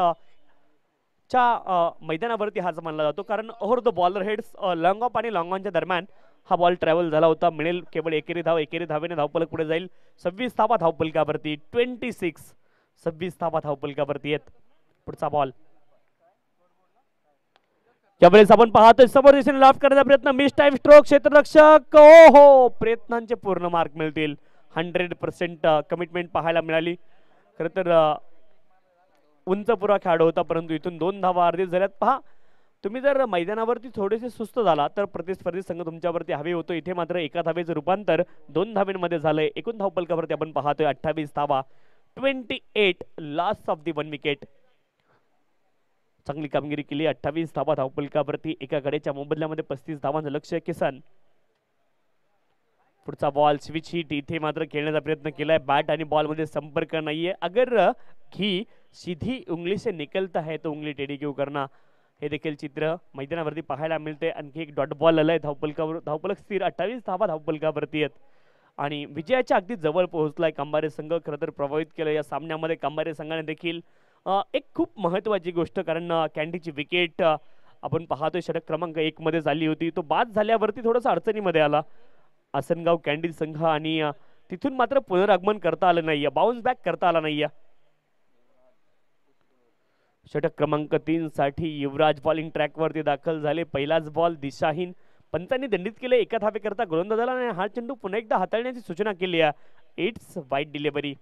च्या मैदानावरती हाच मानला जातो, कारण over the bowler heads long of आणि लॉंग ऑनच्या दरम्यान हा बॉल ट्रॅव्हल झाला होता. मिळेल केवळ एकेरी धाव, एकेरी धावेने धावफलक पुढे जाईल. 26 धावा धावफलकावरती. 26 धावा धावफलकावरती आहेत. पुढचा बॉल. यावेळेस आपण पाहतोय समोर दिशेने लाफ करण्याचा प्रयत्न, मिस टाइम स्ट्रोक. क्षेत्ररक्षक ओहो, प्रयत्नांचे पूर्ण मार्क मिळतील. 100% कमिटमेंट पाहायला मिळाली. खरं तर उंच पुरा खेळाडू होता परंतु इथून 2 धावा अर्जित झाल्यात. पहा तुम्ही जर मैदानावरती थोडेसे सुस्त झाला तर प्रतिस्पर्धी संघ तुमच्यावरती हवे होतो. इथे मात्र एका धावेचं रूपांतर 2 धावेंमध्ये झालंय. एकूण धावफलकावरती आपण पाहतोय 28 धावा. 28 लॉस ऑफ दी 1 विकेट. चांगली कामगिरी केली. 28 धावा धावफलकावरती. एका गड्याच्या मोबदल्यामध्ये 35 धावांचं लक्ष्य किसन. पुढचा बॉल स्विच हिट. इथे मात्र खेळण्याचा प्रयत्न केलाय, बॅट आणि बॉल मध्ये संपर्क नाहीये. अगर घी सीधी उंगली से निकलता है तो उंगली टेढ़ी क्यों करना, हे देखील चित्र मैदानावरती पाहायला मिळते. आणखी एक डॉट बॉल आलाय धावफलकावर. धावफलक स्थिर. 28 धावा धावफलकावरती आहेत आणि विजयाच्या अगदी जवळ पोहोचलाय कांबारे संघ. खरं तर प्रभावित केलं या सामन्यामध्ये कांबारे संघाने देखील एक खूप महत्वाची गोष्ट, कारण कॅन्डीची विकेट आपण पाहतोय षटक क्रमांक 1 मध्ये झाली होती, तो बाद झाल्यावरती थोडासा अडचणीमध्ये आला आसनगाव कॅन्डी संघ आणि तिथून मात्र पुनरागमन करता आलं नाहीये, बाउन्स बॅक करता आला नाहीये. षटक क्रमांक 3 साठी युवराज बॉलिंग ट्रॅक वरती दाखल झाले. पहिलाच बॉल दिशाहीन. पंचांनी दंडित केले एका धावेकरता गोलंदाजाला आणि हा चेंडू पुन्हा एकदा हाताळण्याची सूचना केली आहे. इट्स वाईट डिलिव्हरी.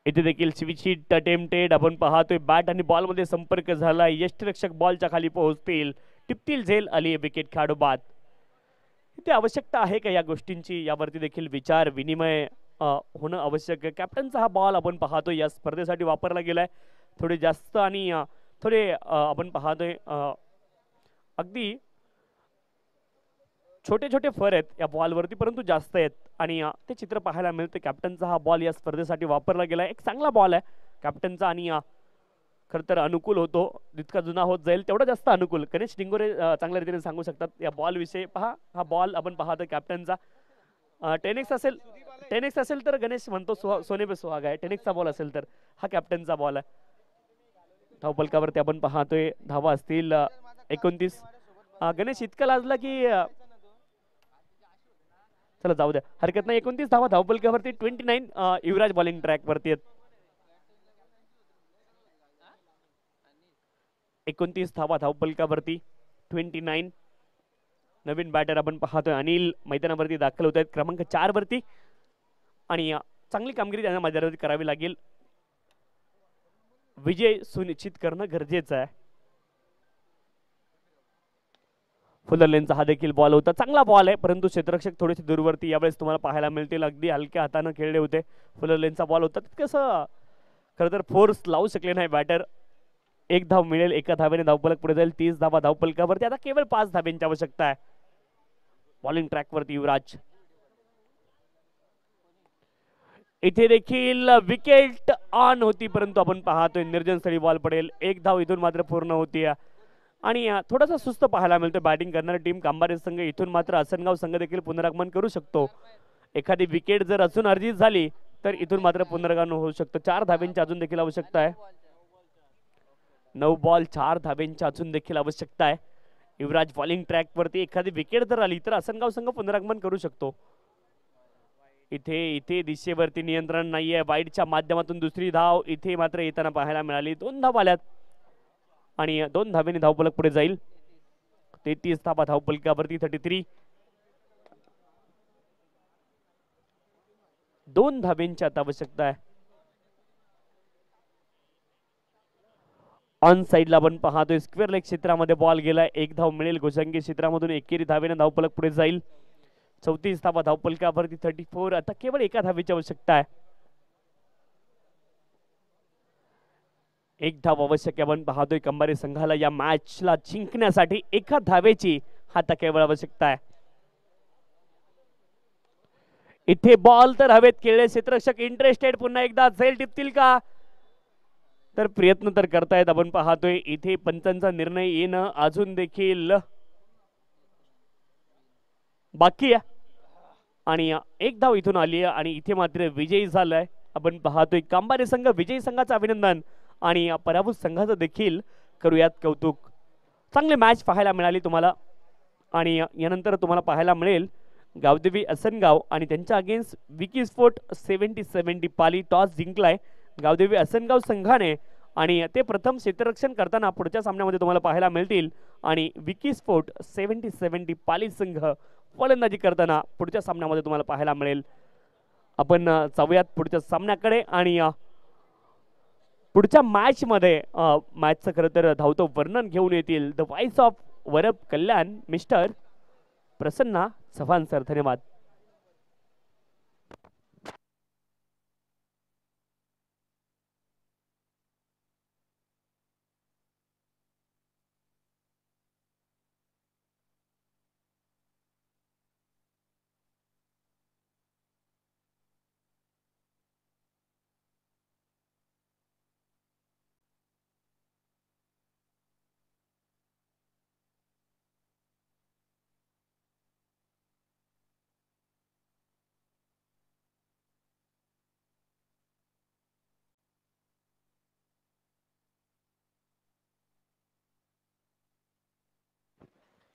इथे देखील स्विच हिट अटेम्प्टेड. आपण पाहतोय बॅट आणि बॉल मध्ये संपर्क झाला. यष्टिरक्षक बॉलच्या खाली पोहोचतील, टिपतील झेल आली विकेट खेळाडू बाद. इथे आवश्यकता आहे का या गोष्टींची, यावरती देखील विचार विनिमय होणं आवश्यक आहे. कॅप्टनचा हा बॉल आपण पाहतोय या स्पर्धेसाठी वापरला गेलाय. थोडे जास्त आणि थोडे आपण पाहतोय अगदी छोटे छोटे फर आहेत या बॉलवरती परंतु जास्त आहेत आणि ते चित्र पाहायला मिळते. कॅप्टनचा हा बॉल या स्पर्धेसाठी वापरला गेला. एक चांगला बॉल आहे कॅप्टनचा आणि खरं तर अनुकूल होतो. जितका जुना होत जाईल तेवढा जास्त अनुकूल. गणेश डिंगोरे चांगल्या रीतीने सांगू शकतात या बॉल विषयी. पहा हा बॉल आपण पाहतो कॅप्टनचा. टेनिक्स असेल तर गणेश म्हणतो सोने पे सुहागा आहे. टेनिक्सचा बॉल असेल तर हा कॅप्टनचा बॉल आहे. धावफलकावरती आपण पाहतोय धावा असतील 29. गणेश इतका लाजला की चला जाऊ द्या, हरकत नाही. 29 धावा धावफलकावरती. 29 युवराज बॉलिंग ट्रॅक वरती आहेत. 29 धावा धावफलकावरती. 29 नवीन बॅटर आपण पाहतोय अनिल मैदानावरती दाखल होत आहेत क्रमांक 4 वरती आणि चांगली कामगिरी त्यांना मैदानावरती करावी लागेल. विजय सुनिश्चित करणं गरजेचं आहे. फुलरलेनचा हा देखील बॉल होता. चांगला बॉल आहे परंतु क्षेत्ररक्षक थोडेसे दूरवरती यावेळेस तुम्हाला पाहायला मिळतील. अगदी हलक्या हाताने खेळले होते. फुलरलेनचा बॉल होता. तितकंसं खरं तर फोर्स लावू शकले नाही बॅटर. एक धाव मिळेल, एका धावेने धावफलक पुढे जाईल. 30 धावा धावफलकावरती. आता केवळ 5 धाब्यांची आवश्यकता आहे. बॉलिंग ट्रॅक वरती युवराज. इथे देखील विकेट ऑन होती परंतु आपण पाहतोय निर्जन स्थळी बॉल पडेल. एक धाव इथून मात्र पूर्ण होती आणि थोडासा सुस्त पाहायला मिळतो बॅटिंग करणारी टीम कांबारे संघ. इथून मात्र आसनगाव संघ देखील पुनरागमन करू शकतो. एखादी विकेट जर अजून अर्जित झाली तर इथून मात्र पुनरागमन होऊ शकतो. 4 धाब्यांची अजून देखील आवश्यकता आहे. 9 बॉल 4 धाब्यांची अजून देखील आवश्यकता आहे. युवराज बॉलिंग ट्रॅक वरती. एखादी विकेट जर आली तर आसनगाव संघ पुनरागमन करू शकतो. इथे इथे दिशेवरती नियंत्रण नाहीये. वाईडच्या माध्यमातून दुसरी धाव इथे मात्र येताना पाहायला मिळाली. 2 धावा आल्यात आणि 2 धावेने धावफलक पुढे जाईल. 33 धावा धावफलकावरती 33. 2 धावेंची आता आवश्यकता आहे. ऑन साइडला आपण पाहतोय स्क्वेअर लेग क्षेत्रामध्ये बॉल गेलाय. 1 धाव मिळेल गोजंगी क्षेत्रामधून. एकेरी धावेने धावफलक पुढे जाईल. 34 धावा धावफलकावरती 34. आता केवळ एका धावेची आवश्यकता आहे. 1 धाव आवश्यक आहे. आपण पाहतोय कंबारे संघाला या मॅचला जिंकण्यासाठी एका धावेची आता केवळ आवश्यकता आहे. इथे बॉल तर हवेत खेळले. क्षेत्ररक्षक इंटरेस्टेड. पुन्हा एकदा झेल टिपतील का? तर प्रयत्न तर करतायत. आपण पाहतोय इथे पंचांचा निर्णय येणं अजून देखील बाकी आहे आणि 1 धाव इथून आली आहे आणि इथे मात्र विजयी झालाय. आपण पाहतोय कांबारे संघ. विजयी संघाचं अभिनंदन आणि पराभूत संघाचं देखील करूयात कौतुक. चांगली मॅच पाहायला मिळाली तुम्हाला आणि यानंतर तुम्हाला पाहायला मिळेल गावदेवी असनगाव आणि त्यांच्या against Vicky sport 70-70 Pali. Toss जिंकलाय गावदेवी असनगाव संघाने आणि ते प्रथम क्षेत्ररक्षण करताना पुढच्या सामन्यामध्ये तुम्हाला पाहायला मिळतील आणि विकी स्पोर्ट 70-70 पाली संघ फलंदाजी करताना पुढच्या सामन्यामध्ये तुम्हाला पाहायला मिळेल. आपण जाऊयात पुढच्या सामन्याकडे आणि पुढच्या मॅच मध्ये मॅचचं खरं तर धावतो वर्णन घेऊन येतील the voice of Varap Kalyan mister Prasanna Chavan sir. धन्यवाद.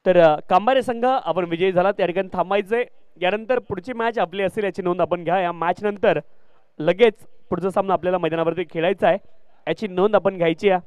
तर कांबारे संघ आपण विजयी झाला. त्या ठिकाणी थांबायचंय. यानंतर पुढची मॅच आपली असेल याची नोंद आपण घ्या. या मॅच नंतर लगेच पुढचा सामना आपल्याला मैदानावरती खेळायचा आहे याची नोंद आपण घ्यायची आहे.